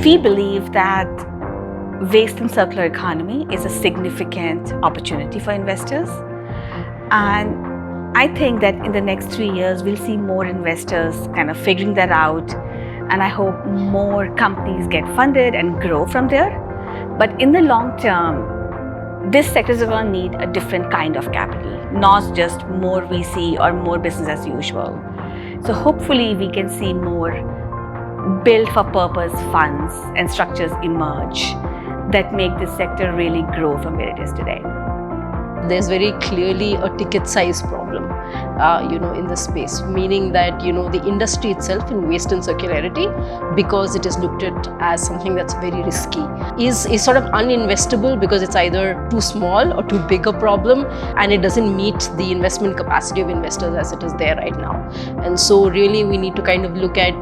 We believe that waste and circular economy is a significant opportunity for investors. And I think that in the next 3 years, we'll see more investors kind of figuring that out. And I hope more companies get funded and grow from there. But in the long term, this sector is going to need a different kind of capital, not just more VC or more business as usual. So hopefully we can see more built for purpose funds and structures emerge that make this sector really grow from where it is today. There's very clearly a ticket size problem, in this space, meaning that, the industry itself in waste and circularity, because it is looked at as something that's very risky, is sort of uninvestable because it's either too small or too big a problem, and it doesn't meet the investment capacity of investors as it is there right now. And so really we need to kind of look at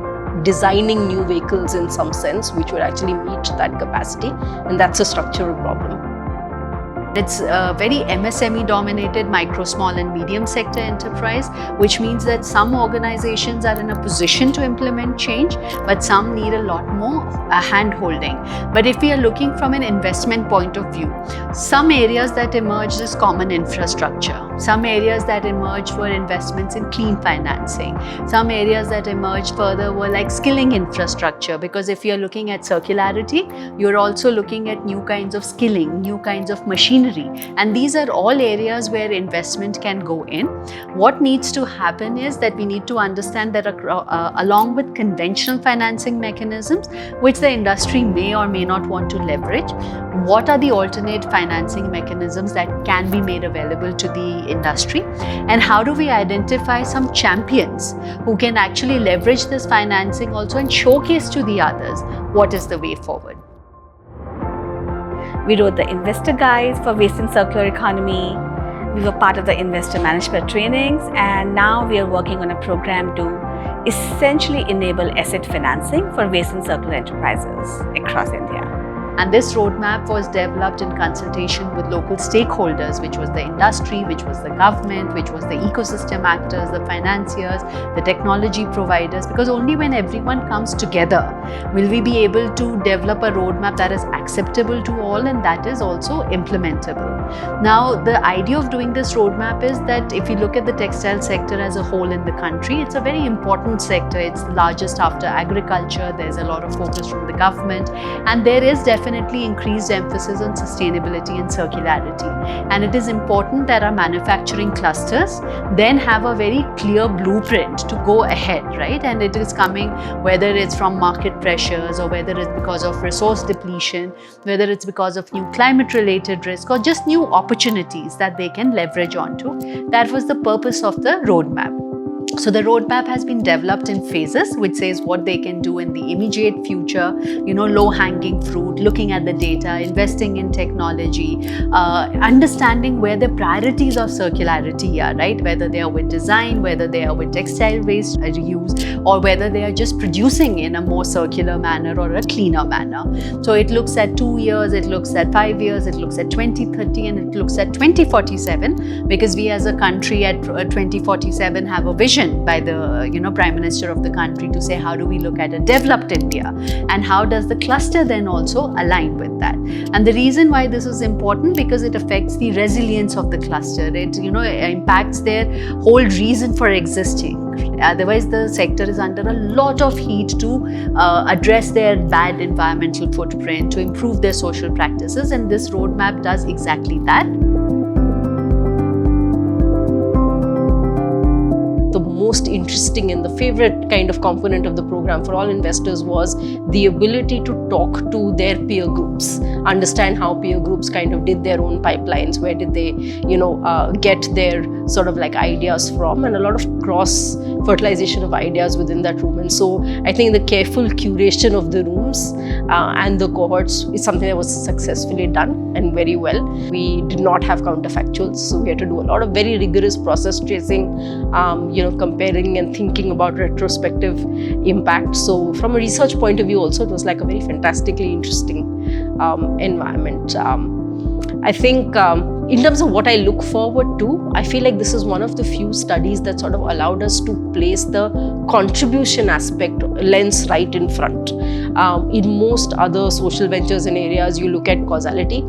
designing new vehicles in some sense which would actually meet that capacity, and that's a structural problem. It's a very MSME dominated micro, small and medium sector enterprise, which means that some organizations are in a position to implement change, but some need a lot more hand holding. But if we are looking from an investment point of view, some areas that emerged is common infrastructure. Some areas that emerged were investments in clean financing. Some areas that emerged further were like skilling infrastructure, because if you're looking at circularity, you're also looking at new kinds of skilling, new kinds of machinery. And these are all areas where investment can go in. What needs to happen is that we need to understand that along with conventional financing mechanisms, which the industry may or may not want to leverage, what are the alternate financing mechanisms that can be made available to the industry? And how do we identify some champions who can actually leverage this financing also and showcase to the others what is the way forward? We wrote the investor guides for waste and circular economy. We were part of the investor management trainings, and now we are working on a program to essentially enable asset financing for waste and circular enterprises across India. And this roadmap was developed in consultation with local stakeholders, which was the industry, which was the government, which was the ecosystem actors, the financiers, the technology providers, because only when everyone comes together will we be able to develop a roadmap that is acceptable to all and that is also implementable. Now, the idea of doing this roadmap is that if you look at the textile sector as a whole in the country, it's a very important sector. It's the largest after agriculture. There's a lot of focus from the government, and there is definitely increased emphasis on sustainability and circularity. And it is important that our manufacturing clusters then have a very clear blueprint to go ahead, right? And it is coming, whether it's from market pressures or whether it's because of resource depletion, whether it's because of new climate related risk or just new opportunities that they can leverage onto. That was the purpose of the roadmap. So the roadmap has been developed in phases, which says what they can do in the immediate future, low-hanging fruit, looking at the data, investing in technology, understanding where the priorities of circularity are, right? Whether they are with design, whether they are with textile waste reuse, or whether they are just producing in a more circular manner or a cleaner manner. So it looks at 2 years, it looks at 5 years, it looks at 2030, and it looks at 2047, because we as a country at 2047 have a vision by the Prime Minister of the country to say how do we look at a developed India and how does the cluster then also align with that. And the reason why this is important, because it affects the resilience of the cluster. It impacts their whole reason for existing. Otherwise the sector is under a lot of heat to address their bad environmental footprint, to improve their social practices, and this roadmap does exactly that. The most interesting and the favorite kind of component of the program for all investors was the ability to talk to their peer groups, understand how peer groups kind of did their own pipelines, where did they, get their sort of like ideas from, and a lot of cross fertilization of ideas within that room. And so I think the careful curation of the rooms and the cohorts is something that was successfully done and very well. We did not have counterfactuals, so we had to do a lot of very rigorous process tracing, comparing and thinking about retrospective impact. So from a research point of view also, it was like a very fantastically interesting environment. I think in terms of what I look forward to, I feel like this is one of the few studies that sort of allowed us to place the contribution aspect lens right in front. In most other social ventures and areas, you look at causality.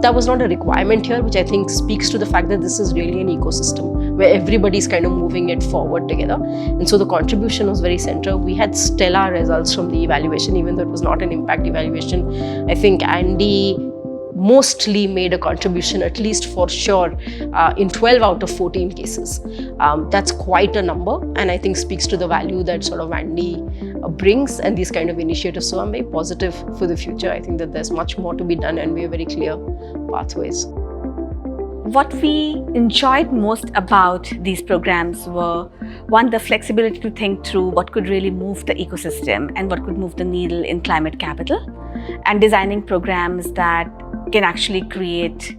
That was not a requirement here, which I think speaks to the fact that this is really an ecosystem where everybody's kind of moving it forward together. And so the contribution was very central. We had stellar results from the evaluation, even though it was not an impact evaluation. I think Andy mostly made a contribution, at least for sure, in 12 out of 14 cases. That's quite a number, and I think speaks to the value that sort of Andy brings and these kind of initiatives. So I'm very positive for the future. I think that there's much more to be done and we have very clear pathways. What we enjoyed most about these programs were, one, the flexibility to think through what could really move the ecosystem and what could move the needle in climate capital, and designing programs that can actually create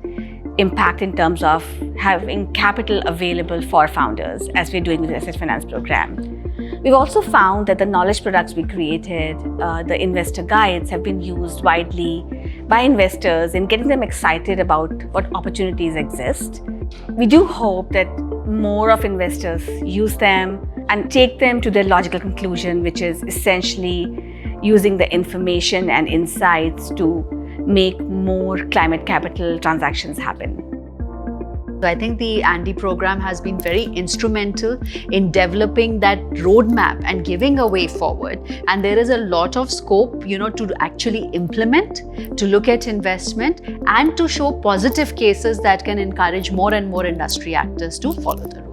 impact in terms of having capital available for founders, as we're doing with the Asset Finance program. We've also found that the knowledge products we created, the investor guides, have been used widely by investors in getting them excited about what opportunities exist. We do hope that more of investors use them and take them to their logical conclusion, which is essentially using the information and insights to make more climate capital transactions happen. So I think the Andy program has been very instrumental in developing that roadmap and giving a way forward. And there is a lot of scope, to actually implement, to look at investment, and to show positive cases that can encourage more and more industry actors to follow the road.